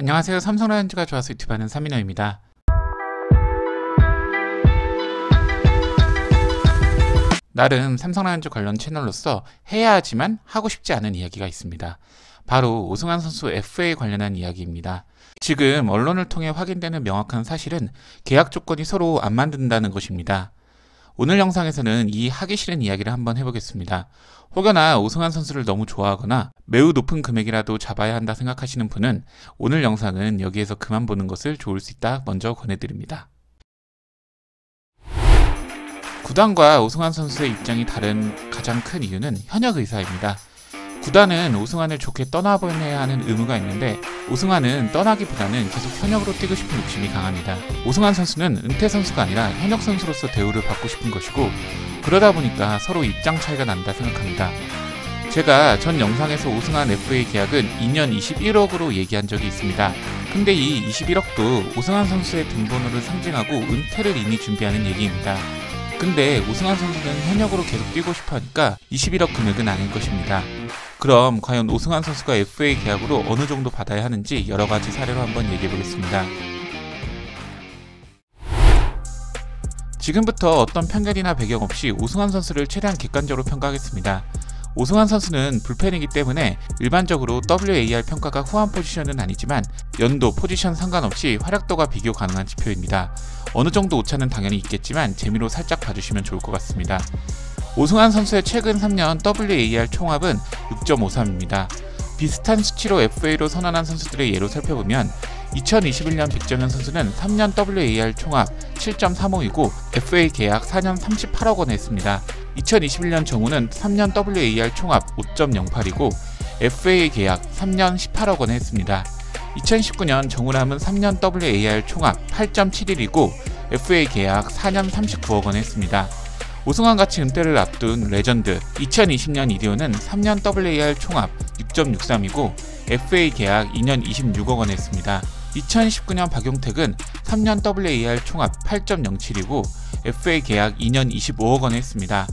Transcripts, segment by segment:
안녕하세요. 삼성라이온즈가 좋아서 유튜브하는 삼인호입니다. 나름 삼성라이온즈 관련 채널로서 해야 하지만 하고 싶지 않은 이야기가 있습니다. 바로 오승환 선수 FA 관련한 이야기입니다. 지금 언론을 통해 확인되는 명확한 사실은 계약 조건이 서로 안 맞는다는 것입니다. 오늘 영상에서는 이 하기 싫은 이야기를 한번 해보겠습니다. 혹여나 오승환 선수를 너무 좋아하거나 매우 높은 금액이라도 잡아야 한다 생각하시는 분은 오늘 영상은 여기에서 그만 보는 것을 좋을 수 있다 먼저 권해드립니다. 구단과 오승환 선수의 입장이 다른 가장 큰 이유는 현역 의사입니다. 구단은 오승환을 좋게 떠나보내야 하는 의무가 있는데 오승환은 떠나기보다는 계속 현역으로 뛰고 싶은 욕심이 강합니다. 오승환 선수는 은퇴 선수가 아니라 현역 선수로서 대우를 받고 싶은 것이고 그러다 보니까 서로 입장 차이가 난다 생각합니다. 제가 전 영상에서 오승환 FA 계약은 2년 21억으로 얘기한 적이 있습니다. 근데 이 21억도 오승환 선수의 등번호를 상징하고 은퇴를 이미 준비하는 얘기입니다. 근데 오승환 선수는 현역으로 계속 뛰고 싶어 하니까 21억 금액은 아닐 것입니다. 그럼 과연 오승환 선수가 FA 계약으로 어느 정도 받아야 하는지 여러 가지 사례로 한번 얘기해 보겠습니다. 지금부터 어떤 편견이나 배경 없이 오승환 선수를 최대한 객관적으로 평가하겠습니다. 오승환 선수는 불펜이기 때문에 일반적으로 WAR 평가가 후한 포지션은 아니지만 연도, 포지션 상관없이 활약도가 비교 가능한 지표입니다. 어느 정도 오차는 당연히 있겠지만 재미로 살짝 봐주시면 좋을 것 같습니다. 오승환 선수의 최근 3년 WAR 총합은 6.53입니다. 비슷한 수치로 FA로 선언한 선수들의 예로 살펴보면 2021년 백정현 선수는 3년 WAR 총합 7.35이고 FA 계약 4년 38억 원에 했습니다. 2021년 정우는 3년 WAR 총합 5.08이고 FA 계약 3년 18억 원에 했습니다. 2019년 정우람은 3년 WAR 총합 8.71이고 FA 계약 4년 39억 원에 했습니다. 오승환같이 은퇴를 앞둔 레전드 2020년 이대호는 3년 WAR 총합 6.63이고 FA 계약 2년 26억 원에 했습니다. 2019년 박용택은 3년 WAR 총합 8.07이고 FA 계약 2년 25억 원에 했습니다.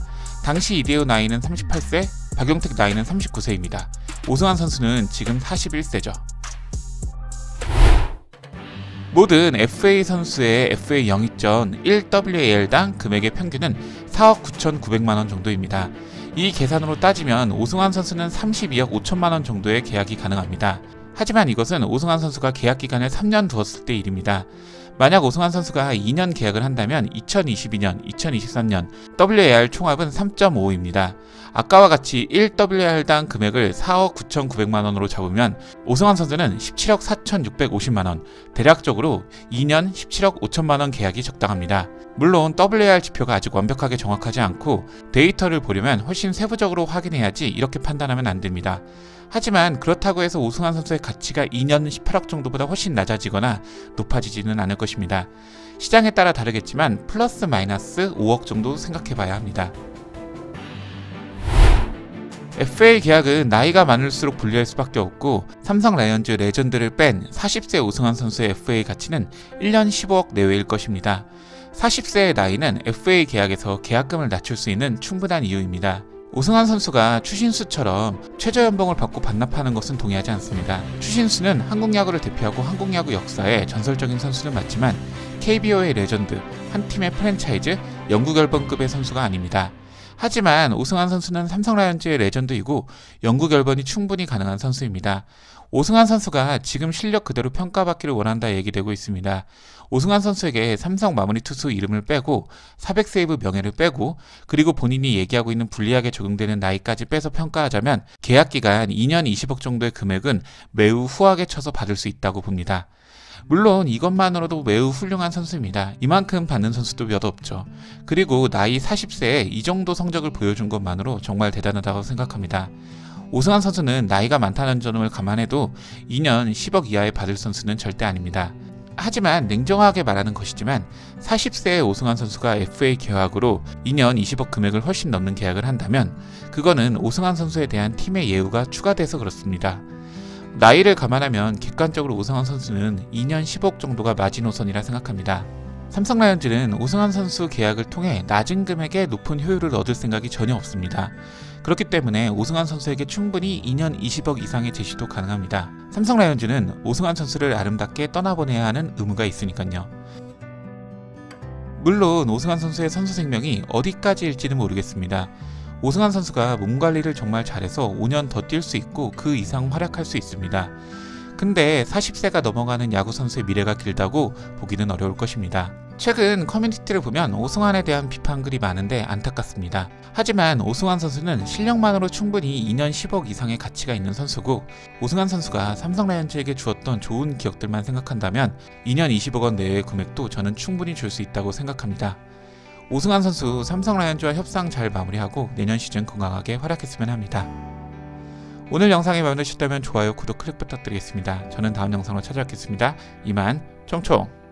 당시 이대호 나이는 38세, 박용택 나이는 39세입니다. 오승환 선수는 지금 41세죠. 모든 FA 선수의 FA 영입전 1WAR당 금액의 평균은 4억 9,900만원 정도입니다. 이 계산으로 따지면 오승환 선수는 32억 5천만원 정도의 계약이 가능합니다. 하지만 이것은 오승환 선수가 계약 기간을 3년 두었을 때 일입니다. 만약 오승환 선수가 2년 계약을 한다면 2022년, 2023년 WAR 총합은 3.55입니다. 아까와 같이 1WAR당 금액을 4억 9,900만원으로 잡으면 오승환 선수는 17억 4,650만원, 대략적으로 2년 17억 5천만원 계약이 적당합니다. 물론 WAR 지표가 아직 완벽하게 정확하지 않고 데이터를 보려면 훨씬 세부적으로 확인해야지 이렇게 판단하면 안 됩니다. 하지만 그렇다고 해서 오승환 선수의 가치가 2년 18억 정도보다 훨씬 낮아지거나 높아지지는 않을 것입니다. 시장에 따라 다르겠지만 플러스 마이너스 5억 정도 생각해봐야 합니다. FA 계약은 나이가 많을수록 불리할 수밖에 없고 삼성 라이온즈 레전드를 뺀 40세 오승환 선수의 FA 가치는 1년 15억 내외일 것입니다. 40세의 나이는 FA 계약에서 계약금을 낮출 수 있는 충분한 이유입니다. 오승환 선수가 추신수처럼 최저연봉을 받고 반납하는 것은 동의하지 않습니다. 추신수는 한국 야구를 대표하고 한국 야구 역사의 전설적인 선수는 맞지만 KBO의 레전드, 한 팀의 프랜차이즈, 영구결번급의 선수가 아닙니다. 하지만 오승환 선수는 삼성 라이온즈의 레전드이고 영구 결번이 충분히 가능한 선수입니다. 오승환 선수가 지금 실력 그대로 평가받기를 원한다 얘기되고 있습니다. 오승환 선수에게 삼성 마무리 투수 이름을 빼고 400세이브 명예를 빼고 그리고 본인이 얘기하고 있는 불리하게 적용되는 나이까지 빼서 평가하자면 계약기간 2년 20억 정도의 금액은 매우 후하게 쳐서 받을 수 있다고 봅니다. 물론 이것만으로도 매우 훌륭한 선수입니다. 이만큼 받는 선수도 몇 없죠. 그리고 나이 40세에 이 정도 성적을 보여준 것만으로 정말 대단하다고 생각합니다. 오승환 선수는 나이가 많다는 점을 감안해도 2년 10억 이하에 받을 선수는 절대 아닙니다. 하지만 냉정하게 말하는 것이지만 40세의 오승환 선수가 FA 계약으로 2년 20억 금액을 훨씬 넘는 계약을 한다면 그거는 오승환 선수에 대한 팀의 예우가 추가돼서 그렇습니다. 나이를 감안하면 객관적으로 오승환 선수는 2년 10억 정도가 마지노선이라 생각합니다. 삼성 라이온즈는 오승환 선수 계약을 통해 낮은 금액에 높은 효율을 얻을 생각이 전혀 없습니다. 그렇기 때문에 오승환 선수에게 충분히 2년 20억 이상의 제시도 가능합니다. 삼성 라이온즈는 오승환 선수를 아름답게 떠나보내야 하는 의무가 있으니까요. 물론 오승환 선수의 선수 생명이 어디까지일지는 모르겠습니다. 오승환 선수가 몸 관리를 정말 잘해서 5년 더 뛸 수 있고 그 이상 활약할 수 있습니다. 근데 40세가 넘어가는 야구 선수의 미래가 길다고 보기는 어려울 것입니다. 최근 커뮤니티를 보면 오승환에 대한 비판글이 많은데 안타깝습니다. 하지만 오승환 선수는 실력만으로 충분히 2년 10억 이상의 가치가 있는 선수고, 오승환 선수가 삼성 라이온즈에게 주었던 좋은 기억들만 생각한다면 2년 20억 원 내외의 금액도 저는 충분히 줄 수 있다고 생각합니다. 오승환 선수 삼성 라이온즈와 협상 잘 마무리하고 내년 시즌 건강하게 활약했으면 합니다. 오늘 영상이 마음에 드셨다면 좋아요, 구독, 클릭 부탁드리겠습니다. 저는 다음 영상으로 찾아뵙겠습니다. 이만 총총!